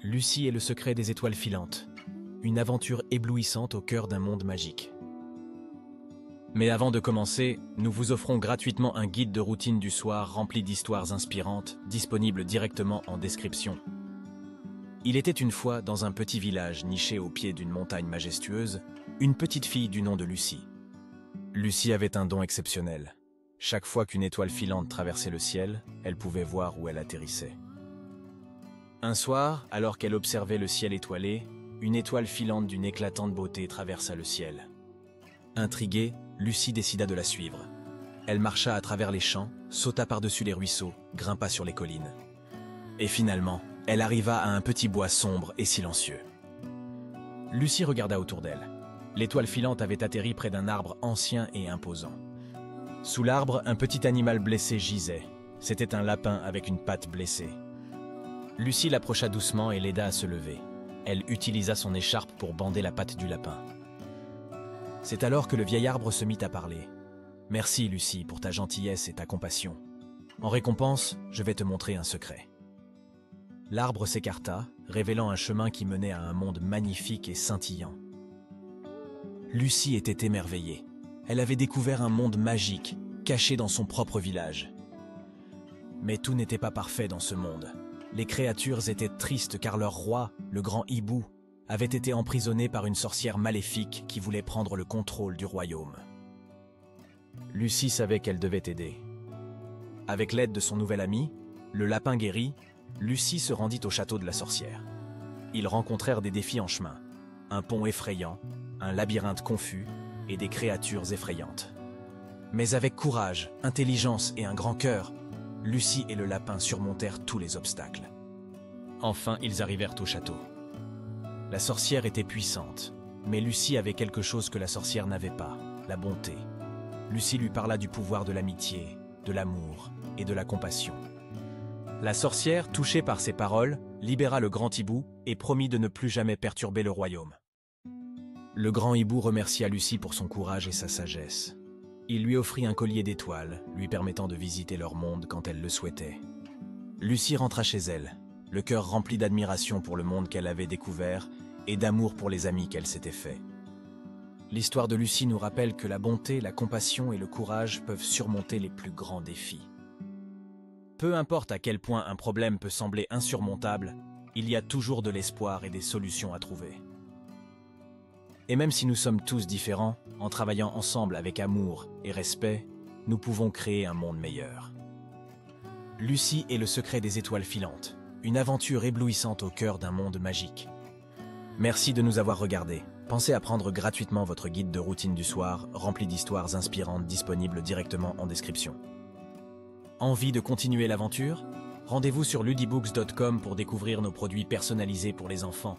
Lucie et le secret des étoiles filantes. Une aventure éblouissante au cœur d'un monde magique. Mais avant de commencer, nous vous offrons gratuitement un guide de routine du soir rempli d'histoires inspirantes, disponible directement en description. Il était une fois, dans un petit village niché au pied d'une montagne majestueuse, une petite fille du nom de Lucie. Lucie avait un don exceptionnel. Chaque fois qu'une étoile filante traversait le ciel, elle pouvait voir où elle atterrissait. Un soir, alors qu'elle observait le ciel étoilé, une étoile filante d'une éclatante beauté traversa le ciel. Intriguée, Lucie décida de la suivre. Elle marcha à travers les champs, sauta par-dessus les ruisseaux, grimpa sur les collines. Et finalement, elle arriva à un petit bois sombre et silencieux. Lucie regarda autour d'elle. L'étoile filante avait atterri près d'un arbre ancien et imposant. Sous l'arbre, un petit animal blessé gisait. C'était un lapin avec une patte blessée. Lucie l'approcha doucement et l'aida à se lever. Elle utilisa son écharpe pour bander la patte du lapin. C'est alors que le vieil arbre se mit à parler. « Merci, Lucie, pour ta gentillesse et ta compassion. En récompense, je vais te montrer un secret. » L'arbre s'écarta, révélant un chemin qui menait à un monde magnifique et scintillant. Lucie était émerveillée. Elle avait découvert un monde magique, caché dans son propre village. Mais tout n'était pas parfait dans ce monde. Les créatures étaient tristes car leur roi, le grand hibou, avait été emprisonné par une sorcière maléfique qui voulait prendre le contrôle du royaume. Lucie savait qu'elle devait aider. Avec l'aide de son nouvel ami, le lapin guéri, Lucie se rendit au château de la sorcière. Ils rencontrèrent des défis en chemin, un pont effrayant, un labyrinthe confus et des créatures effrayantes. Mais avec courage, intelligence et un grand cœur, Lucie et le lapin surmontèrent tous les obstacles. Enfin, ils arrivèrent au château. La sorcière était puissante, mais Lucie avait quelque chose que la sorcière n'avait pas, la bonté. Lucie lui parla du pouvoir de l'amitié, de l'amour et de la compassion. La sorcière, touchée par ces paroles, libéra le grand hibou et promit de ne plus jamais perturber le royaume. Le grand hibou remercia Lucie pour son courage et sa sagesse. Il lui offrit un collier d'étoiles, lui permettant de visiter leur monde quand elle le souhaitait. Lucie rentra chez elle, le cœur rempli d'admiration pour le monde qu'elle avait découvert et d'amour pour les amis qu'elle s'était faits. L'histoire de Lucie nous rappelle que la bonté, la compassion et le courage peuvent surmonter les plus grands défis. Peu importe à quel point un problème peut sembler insurmontable, il y a toujours de l'espoir et des solutions à trouver. Et même si nous sommes tous différents, en travaillant ensemble avec amour et respect, nous pouvons créer un monde meilleur. Lucie et le secret des étoiles filantes, une aventure éblouissante au cœur d'un monde magique. Merci de nous avoir regardés. Pensez à prendre gratuitement votre guide de routine du soir, rempli d'histoires inspirantes disponible directement en description. Envie de continuer l'aventure? Rendez-vous sur ludibooks.com pour découvrir nos produits personnalisés pour les enfants.